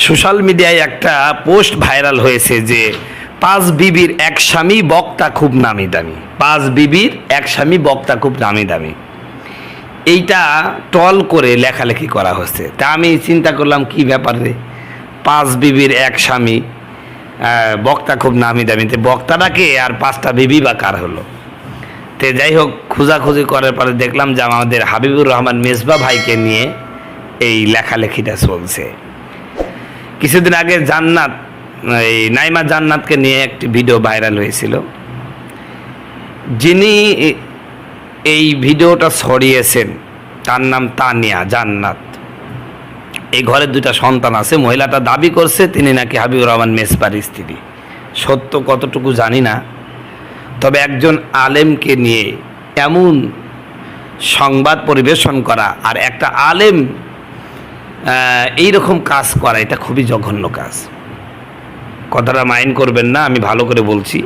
Social মিডিয়ায় একটা post viral হয়েছে যে 5 বিবির এক স্বামী বক্তা খুব নামি দামি। 5 বিবির এক স্বামী বক্তা খুব নামি দামি, এইটা টল করে লেখালেখি করা হচ্ছে। তা আমি চিন্তা করলাম কি ব্যাপার রে, 5 বিবির এক স্বামী বক্তা খুব নামি দামিতে বক্তাটাকে আর 5টা বিবি বা কার হলো। তো যাই হোক, খোঁজাখুঁজি করার পরে দেখলাম যে আমাদের হাবিবুর রহমান মেজবা ভাইকে নিয়ে এই লেখালেখিটা চলছে। কিছুদিন আগে জান্নাত, এই নাইমা জান্নাতকে নিয়ে একটি ভিডিও ভাইরাল হয়েছিল। যিনি এই ভিডিওটা ছড়িয়েছেন তার নাম তানিয়া জান্নাত। এই ঘরের 2টা সন্তান আছে। মহিলাটা দাবি করছে তিনি নাকি হাবিবুর রহমান মেজবার স্ত্রী। সত্য কতটুকু জানি না, তবে একজন আলেমকে নিয়ে এমন সংবাদ পরিবেশন করা আর একটা আলেম এই রকম কাজ করা, এটা খুবই জঘন্য কাজ। কথাটা মাইন্ড করবেন না, আমি ভালো করে বলছি।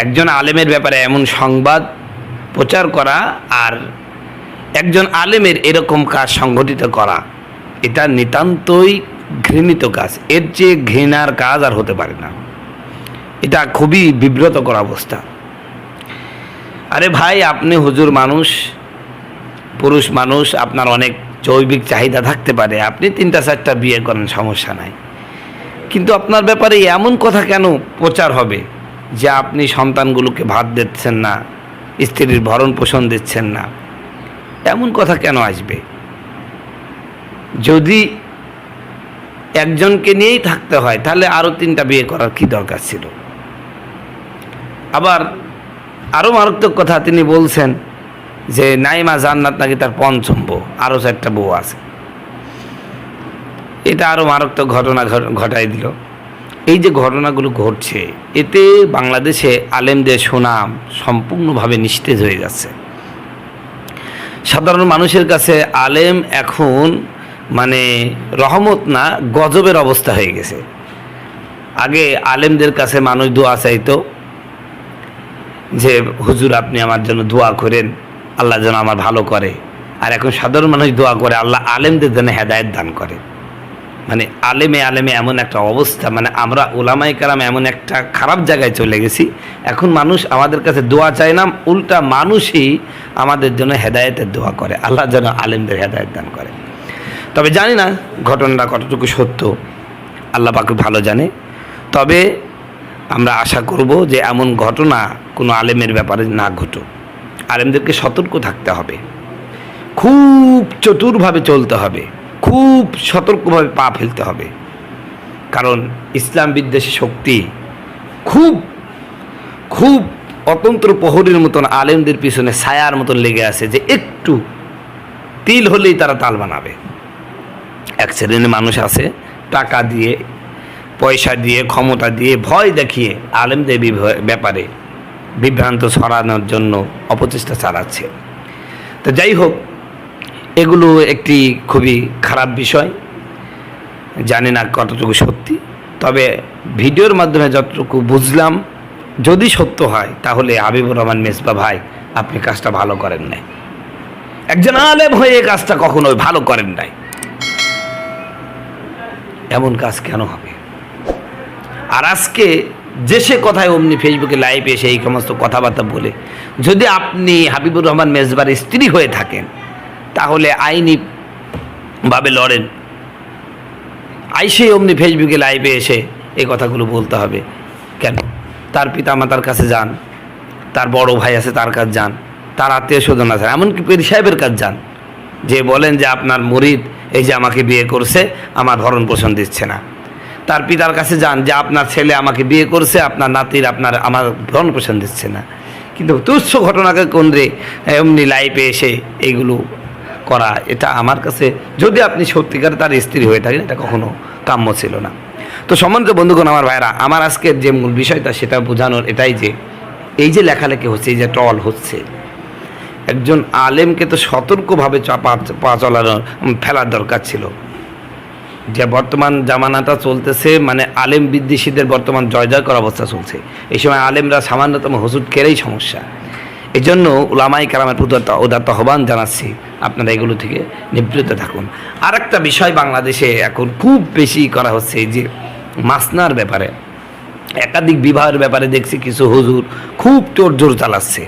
একজন আলেমের ব্যাপারে এমন সংবাদ প্রচার করা আর একজন আলেমের এরকম কাজ সংগঠিত করা, এটা নিতান্তই ঘৃণিত কাজ। এর চেয়ে ঘৃণার কাজ আর হতে পারে না। এটা খুবই বিব্রতকর অবস্থা। আরে ভাই, আপনি হুজুর মানুষ, পুরুষ মানুষ, আপনার অনেক জৈবিক চাহিদা থাকতে পারে, আপনি 3টা-4টা বিয়ে করেন, সমস্যা নাই। কিন্তু আপনার ব্যাপারে এমন কথা কেন প্রচার হবে যে আপনি সন্তানগুলোকে ভাত দিচ্ছেন না, স্ত্রীর ভরণ পোষণ দিচ্ছেন না? এমন কথা কেন আসবে? যদি একজনকে নিয়েই থাকতে হয় তাহলে আরও 3টা বিয়ে করার কি দরকার ছিল? আবার আরও মারাত্মক কথা তিনি বলছেন যে নাইমা জান্নাত নাকি তার 5ম বউ, আরও 4টা বউ আছে। এটা আরও মারাত্মক ঘটনা ঘটাই দিল। এই যে ঘটনাগুলো ঘটছে, এতে বাংলাদেশে আলেমদের সুনাম সম্পূর্ণভাবে নিস্তেজ হয়ে যাচ্ছে। সাধারণ মানুষের কাছে আলেম এখন মানে রহমত না, গজবের অবস্থা হয়ে গেছে। আগে আলেমদের কাছে মানুষ দোয়া চাইতো যে হুজুর আপনি আমার জন্য দোয়া করেন, আল্লাহ যেন আমার ভালো করে। আর এখন সাধারণ মানুষ দোয়া করে আল্লাহ আলেমদের জন্য হেদায়েত দান করে। মানে আলেমে এমন একটা অবস্থা, মানে আমরা ওলামায়ে কেরাম এমন একটা খারাপ জায়গায় চলে গেছি। এখন মানুষ আমাদের কাছে দোয়া চায় না, উল্টা মানুষই আমাদের জন্য হেদায়েতের দোয়া করে, আল্লাহ যেন আলেমদের হেদায়েত দান করে। তবে জানি না ঘটনাটা কতটুকু সত্য, আল্লাহ পাক ভালো জানে। তবে আমরা আশা করব যে এমন ঘটনা কোনো আলেমের ব্যাপারে না ঘটুক। আলেমদেরকে সতর্ক থাকতে হবে, খুব চতুরভাবে চলতে হবে, খুব সতর্কভাবে পা ফেলতে হবে। কারণ ইসলাম বিদ্বেষী শক্তি খুব খুব অতন্ত্র প্রহরীর মতন আলেমদের পিছনে ছায়ার মতন লেগে আছে, যে একটু তিল হলেই তারা তাল বানাবে। এক শ্রেণীর মানুষ আছে টাকা দিয়ে, পয়সা দিয়ে, ক্ষমতা দিয়ে, ভয় দেখিয়ে আলেমদের ব্যাপারে বিভ্রান্ত ছড়ানোর জন্য অপচেষ্টা চালাচ্ছে। তো যাই হোক, এগুলো একটি খুবই খারাপ বিষয়। জানি না কতটুকু সত্যি, তবে ভিডিওর মাধ্যমে যতটুকু বুঝলাম, যদি সত্য হয় তাহলে হাবিবুর রহমান মেজবা ভাই আপনি কাজটা ভালো করেন নাই। একজন আলেম হয়ে এই কাজটা কখনোই ভালো করেন নাই। এমন কাজ কেন হবে? আর আজকে যে সে কথায় অমনি ফেসবুকে লাইভে এসে এই সমস্ত কথাবার্তা বলে যদি আপনি হাবিবুর রহমান মেজবার স্ত্রী হয়ে থাকেন, তাহলে আইনিভাবে লড়েন। আইসে অমনি ফেসবুকে লাইভে এসে এই কথাগুলো বলতে হবে কেন? তার পিতা মাতার কাছে যান, তার বড় ভাই আছে তার কাছে যান, তার আত্মীয় স্বজন আছে, এমনকি পীর সাহেবের কাছে যান, যে বলেন যে আপনার মুরিদ এই যে আমাকে বিয়ে করছে, আমার ভরণ পোষণ দিচ্ছে না। তার পিতার কাছে যান যে আপনার ছেলে আমাকে বিয়ে করছে, আপনার নাতির আমার ভরণ পোষণ দিচ্ছে না। কিন্তু তুচ্ছ ঘটনাকে কেন্দ্রে এমনি লাইভে এসে এইগুলো করা, এটা আমার কাছে, যদি আপনি সত্যিকার তার স্ত্রী হয়ে থাকেন, এটা কখনো কাম্য ছিল না। তো সম্মানিত বন্ধুগণ, আমার ভাইরা, আমার আজকের যে মূল বিষয়টা সেটা বোঝানোর এটাই যে এই যে লেখালেখি হচ্ছে, এই যে টল হচ্ছে, একজন আলেমকে তো সতর্কভাবে পা চলানোর ফেলার দরকার ছিল। যে বর্তমান জামানাটা চলতেছে, মানে আলেম বিদ্বেষীদের বর্তমান জয় জয় করার অবস্থা চলছে। এই সময় আলেমরা সামান্যতম হুজুট খেলেই সমস্যা। এই জন্য উলামায়ে কেরামের প্রতি উদাত্ত আহ্বান জানাচ্ছি, আপনারা এগুলো থেকে নিবৃত্ত থাকুন। আর একটা বিষয় বাংলাদেশে এখন খুব বেশি করা হচ্ছে, এই যে মাসনার ব্যাপারে, একাধিক বিবাহের ব্যাপারে দেখছি কিছু হুজুর খুব তোড়জোড় চালাচ্ছে।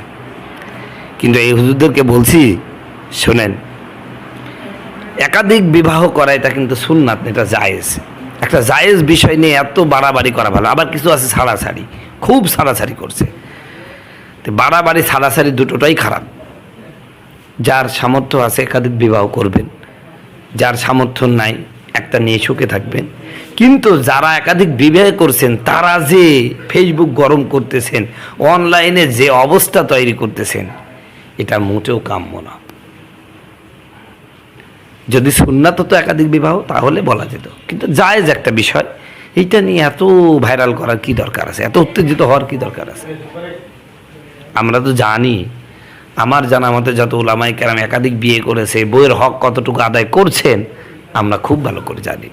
কিন্তু এই হুজুরদেরকে বলছি, শোনেন, একাধিক বিবাহ করা এটা কিন্তু সুন্নাত, এটা জায়েজ। একটা জায়েজ বিষয় নিয়ে এত বাড়াবাড়ি করা ভালো। আবার কিছু আছে ছাড়াছাড়ি, খুব ছাড়াছাড়ি করছে। তো বাড়াবাড়ি ছাড়াছাড়ি দুটোটাই খারাপ। যার সামর্থ্য আছে একাধিক বিবাহ করবেন, যার সামর্থ্য নাই একটা নিয়ে সুখে থাকবেন। কিন্তু যারা একাধিক বিবাহ করছেন তারা যে ফেসবুক গরম করতেছেন, অনলাইনে যে অবস্থা তৈরি করতেছেন, এটা মোটেও কাম্য না। যদি সুন্নাত হতো একাধিক বিবাহ তাহলে বলা যেত, কিন্তু জায়েজ একটা বিষয়, এইটা নিয়ে এত ভাইরাল করার কি দরকার আছে, এত উত্তেজিত হওয়ার কি দরকার আছে? আমরা তো জানি, আমার জানা মতে যত উলামায়ে কেরাম একাধিক বিয়ে করেছে, বইয়ের হক কতটুকু আদায় করছেন আমরা খুব ভালো করে জানি।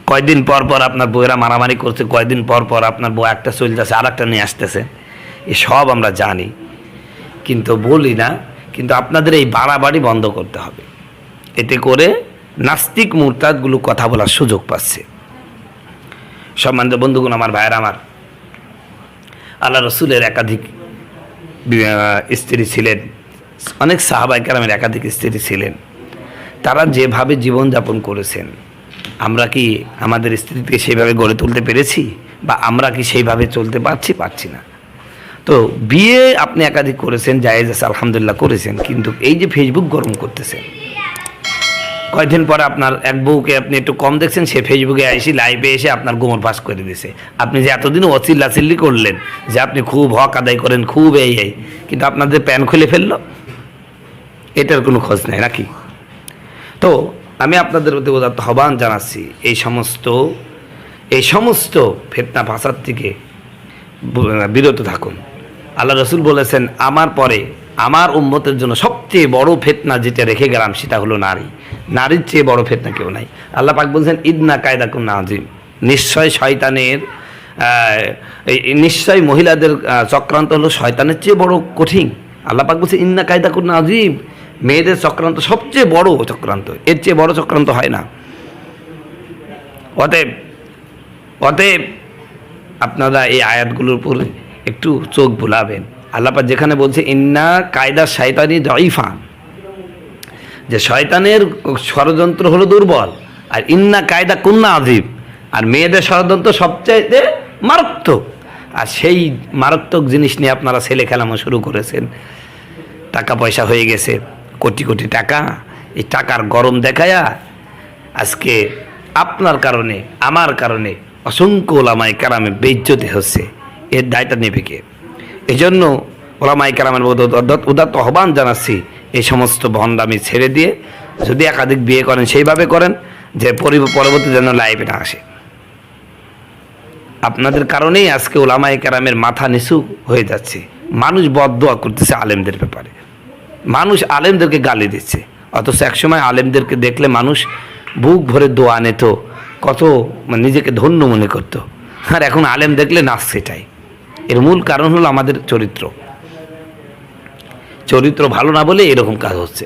কয়দিন পর পর আপনার বইয়েরা মারামারি করছে, কয়দিন পর পর আপনার বই একটা চলতেছে আর একটা নিয়ে আসতেছে, এসব আমরা জানি, কিন্তু বলি না। কিন্তু আপনাদের এই বাড়াবাড়ি বন্ধ করতে হবে। এতে করে নাস্তিক মুরতাদগুলো কথা বলার সুযোগ পাচ্ছে। সম্মানিত বন্ধুগণ, আমার ভাইয়েরা, আমার আল্লাহ রসুলের একাধিক স্ত্রী ছিলেন, অনেক সাহাবায়ে কেরামের একাধিক স্ত্রী ছিলেন। তারা যেভাবে জীবনযাপন করেছেন, আমরা কি আমাদের স্ত্রীকে সেইভাবে গড়ে তুলতে পেরেছি? বা আমরা কি সেইভাবে চলতে পারছি না? তো বিয়ে আপনি একাধিক করেছেন, জায়েজ আছে, আলহামদুলিল্লাহ করেছেন, কিন্তু এই যে ফেসবুক গরম করতেছেন, কয়েকদিন পরে আপনার এক বউকে আপনি একটু কম দেখছেন, সে ফেসবুকে এসে লাইভে এসে আপনার গোমর পাস করে দিয়েছে। আপনি যে এতদিন অচিল্লাচিল্লি করলেন যে আপনি খুব হক আদায় করেন, খুব এই, কিন্তু আপনাদের প্যান খুলে ফেললো, এটার কোনো খোঁজ নেই নাকি? তো আমি আপনাদের প্রতি উদাত্ত আহ্বান জানাচ্ছি, এই সমস্ত ফিতনা ফাসাদ থেকে বিরত থাকুন। আল্লাহ রসুল বলেছেন, আমার পরে আমার উম্মতের জন্য সবচেয়ে বড় ফিতনা যেটা রেখে গেলাম সেটা হলো নারী। নারীর চেয়ে বড় ফিতনা কেউ নাই। আল্লাহ পাক বলছেন, ইন্না কায়দাকুন্না আযীম, নিশ্চয় মহিলাদের চক্রান্ত হলো শয়তানের চেয়ে বড় কঠিন। আল্লাহ পাক বলছে, ইন্না কায়দাকুন্না আযীম, মেয়েদের চক্রান্ত সবচেয়ে বড় চক্রান্ত, এর চেয়ে বড় চক্রান্ত হয় না। অতএব আপনারা এই আয়াতগুলোর উপর একটু চোখ বুলাবেন। আল্লাহ পাক যেখানে বলছে ইন্না কায়দা শয়তানি দাঈফা, যে শয়তানের ষড়যন্ত্র হলো দুর্বল, আর ইন্না কায়দা কুন্না আযীম, আর মেয়েদের ষড়যন্ত্র সবচাইতে মারাত্মক। আর সেই মারাত্মক জিনিস নিয়ে আপনারা ছেলে খেলানো শুরু করেছেন। টাকা পয়সা হয়ে গেছে কোটি কোটি টাকা, এই টাকার গরম দেখায়া আজকে আপনার কারণে, আমার কারণে অসংখ্য ওলামায়ে কেরামে বেইজ্জতি হচ্ছে। এর দায়টা নেবে কে? এই জন্য ওলামায়ে কেরামের উদাত্ত আহ্বান জানাচ্ছি, এই সমস্ত ভণ্ডামি ছেড়ে দিয়ে যদি একাধিক বিয়ে করেন সেইভাবে করেন যে পরবর্তী যেন লাইফে না আসে। আপনাদের কারণেই আজকে ওলামায়ে কেরামের মাথা নিচু হয়ে যাচ্ছে। মানুষ বদদোয়া করতেছে আলেমদের ব্যাপারে, মানুষ আলেমদেরকে গালি দিচ্ছে, অথচ একসময় আলেমদেরকে দেখলে মানুষ বুক ভরে দোয়া নিত, কত নিজেকে ধন্য মনে করত। আর এখন আলেম দেখলে নাচ সেটাই। এর মূল কারণ হলো আমাদের চরিত্র ভালো না বলে এরকম কাজ হচ্ছে।